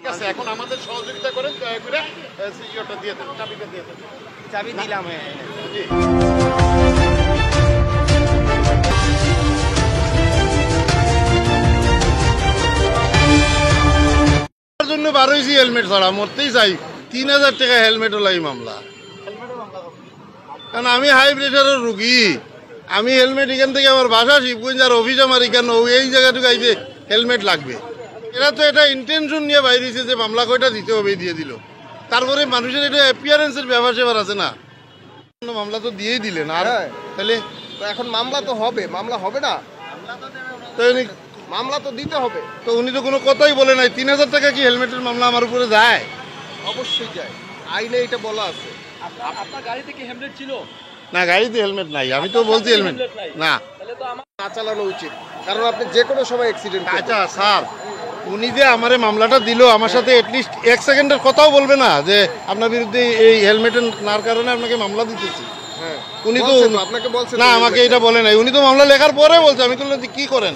আছে, এখন আমাদের সহযোগিতা করেন, দয়া করে সিকিউরিটি দিয়ে দেন, চাবিটা দিয়ে দেন। চাবি দিলাম। জি। জন্য বার হয়েছি হেলমেট ছাড়া, মরতেই চাই। 3000 টাকা হেলমেট হলো এই মামলা। কারণ আমি হাই প্রেশারের রুগী, আমি হেলমেট এখান থেকে আমার বাসা শিবগঞ্জ আর অফিস আমার এখানে, এই জায়গাটুকু আইছে হেলমেট লাগবে। এরা তো এটা ইন্টেনশন নিয়ে বাইরে হয়েছে যে মামলা কয়টা দিতে হবে, দিয়ে দিল। তারপরে মানুষের এটা অ্যাপিয়ারেন্সের ব্যাপার সেবার আছে না, মামলা তো দিয়েই দিলেন। আর তাহলে এখন মামলা তো হবে, মামলা হবে না, মামলা তো দিতে হবে। তো উনি তো কোনো কথাই বলে নাই। 3000 টাকা কি হেলমেটের মামলা আমার উপরে যায়? অবশ্যই যায়, আইনে এটা বলা আছে। আপনার গাড়িতে কি হেলমেট ছিল? না, গাড়িতে হেলমেট নাই, আমি তো বলছি হেলমেট না। তাহলে তো আমার না চালানো উচিত, কারণ আপনি যে কোনো সময় অ্যাক্সিডেন্ট। আচ্ছা স্যার, উনি যে আমারে মামলাটা দিল, আমার সাথে এটলিস্ট 1 সেকেন্ডের কথাও বলবে না যে আপনার বিরুদ্ধে এই হেলমেটের নার কারণে আপনাকে মামলা দিতেছি। উনি তো আপনাকে বলছেন না, আমাকে এটা বলে নাই। উনি তো মামলা লেখার পরে বলছে। আমি তো কি করেন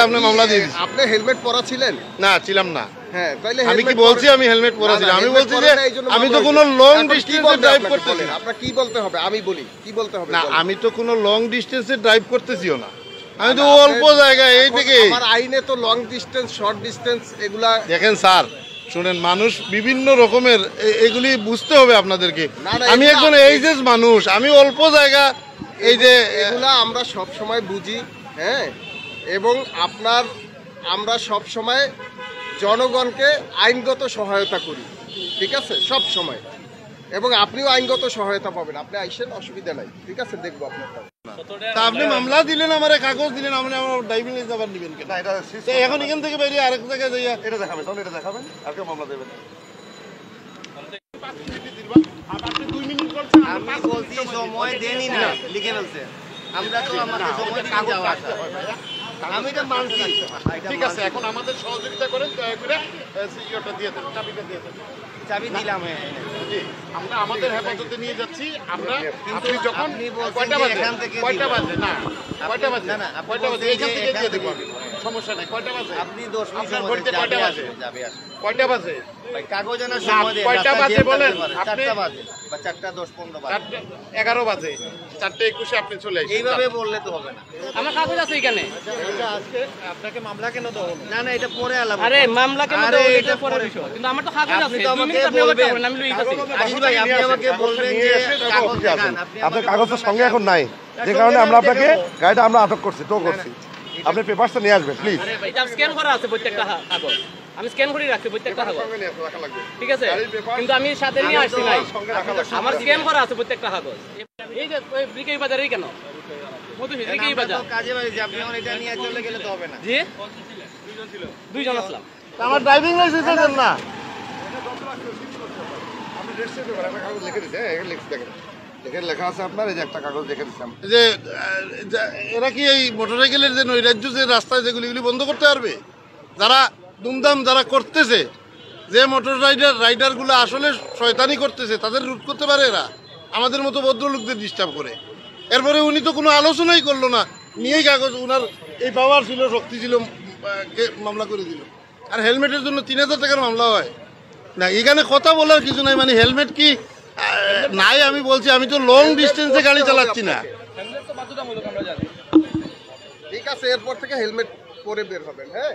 আপনি মামলা দিয়ে দিচ্ছেন। আপনি হেলমেট পরা ছিলেন? না, ছিলাম না। হ্যাঁ, তাইলে আমি কি বলছি আমি হেলমেট পরা ছিলাম? আমি বলছি যে আমি তো কোনো লং ডিস্টেন্সে ড্রাইভ করতেছি না। আপনার কি বলতে হবে আমি বলি, কি বলতে হবে? না, আমি তো কোনো লং ডিস্টেন্সে ড্রাইভ করতেছিও না, আমি তো অল্প জায়গায় এই থেকে। আমার আইনে তো লং ডিস্টেন্স, শর্ট ডিস্টেন্স এগুলা। দেখেন স্যার, শুনেন, মানুষ বিভিন্ন রকমের, এগুলি বুঝতে হবে আপনাদেরকে। আমি একজন এইজেস মানুষ, আমি অল্প জায়গা এই যে এগুলা আমরা সব সময় বুঝি, হ্যাঁ, এবং আমরা সব সময় জনগণকে আইনগত সহায়তা করি, ঠিক আছে, সব সময়। এবং আপনিও আইনগত সহায়তা পাবেন, আপনি আইসেন, অসুবিধা নাই, ঠিক আছে, দেখবো আপনার। তা আপনি মামলা দিলেন, আমার কাগজ দিলেন, আপনি আমার ড্রাইভিং লাইসেন্স আবার দিবেন কেন? এখন এখান থেকে বেরিয়ে আরেক জায়গায় যাইয়া এটা দেখাবেন, তাহলে এটা দেখাবেন, আর কেউ মামলা দেবেন। আপনি 2 মিনিট করছেন, আমি বলছি সময় দেনই না, লিখে ফেলছে। আমরা তো আমাদের সময় কাগজ আসা, আমি তো মানছি। ঠিক আছে, এখন আমাদের সহযোগিতা করেন, দয়া করে সিকিউরিটি দিয়ে দেন, চাবিটা দিয়ে দেন। চাবি দিলাম। জি, আমরা আমাদের হেফাজতে নিয়ে যাচ্ছি। আমরা আপনি যখন আপনি বলছেন কয়টা যে বাজে? এখান থেকে কয়টা দিবেন। বাজে? না, কয়টা বাজে? না, না, আপনি কয়টা বাজে? বলছেন এখান যে থেকে দিয়ে এখান দেবো, থেকে সমস্যা নাই। কয়টা বাজে? আপনি 10 মিনিট আপনার সময় ঘড়িতে দেন, কয়টা যাবে বাজে? আসবে, যাবে আসবে। কয়টা বাজে? ভাই কাগজ আনার না, সময় দেন, কয়টা রাস্তা বাজে দিয়ে বলেন? থাকতে পারে। আপনি 4টা বাজে বা 4:10-15 বাজে। 11 বাজে, 4:21 আপনি চলে আসেন। এইভাবে বললে তো হবে না। আমার কাগজ আছে এখানে। আজকে আপনাকে মামলা কেন দেওয়া হলো? না না, এটা পরে আলাপ। আরে মামলা কেন আরে, দেবো, এটা এটা পরে পরে বিষয়। কিন্তু আমার তো কাগজ আছে। আপনি তো 2 আমাকে মিনিট আপনি বলবেন। বলবেন, আমি লইতাছি। আজিজ ভাই, আপনি আমাকে বলবেন যে কাগজ দেখান। আপনার কাগজের সঙ্গে এখন নাই, যে কারণে আমরা আপনাকে গাড়িটা আমরা আটক করছি, টো করছি। আপনি পেপারসটা নিয়ে আসবেন প্লিজ। আরে ভাই, এটা স্ক্যান করা আছে প্রত্যেকটা কাগজ। আমি স্ক্যান করে রাখছি প্রত্যেকটা কাগজ, ঠিক আছে? কিন্তু আমি সাথে নিয়ে আসছি নাই, আমার স্ক্যান করা আছে প্রত্যেকটা কাগজ। এই যে ওই ব্রিকেই বাজারে কেন মধুহি ব্রিকেই আমরা বাজার। তো কাজে বাড়ি, আপনি এখন এটা নিয়ে চলে গেলে তো হবে না। জি, 2 জন আসলাম। আমার ড্রাইভিং লাইসেন্স দেন না। আপনি রেজিস্টার করবেন, একটা কাগজ লিখে দিচ্ছে, এখানে দেখেন, এখানে লেখা আছে আপনার, এই যে একটা কাগজ লিখে দিচ্ছিলাম। যে এরা কি এই মোটরসাইকেলের যে নৈরাজ্য যে রাস্তায় যেগুলি বন্ধ করতে পারবে? যারা দুমদাম যারা করতেছে, যে মোটর রাইডারগুলো আসলে শয়তানি করতেছে, তাদের রুট করতে পারে এরা? আমাদের মতো ভদ্রলোকদের ডিস্টার্ব করে। এরপরে উনি তো কোনো আলোচনাই করলো না, নিয়েই কাগজ, উনার এই পাওয়ার ছিল, শক্তি ছিল, মামলা করে দিল। আর হেলমেটের জন্য 3000 টাকার মামলা হয় না? এখানে কথা বলার কিছু নাই। মানে হেলমেট কি নাই? আমি বলছি, আমি তো লং ডিস্টেন্সে গাড়ি চালাচ্ছি না। ঠিক আছে, এরপর থেকে হেলমেট পরে বের হবেন, হ্যাঁ।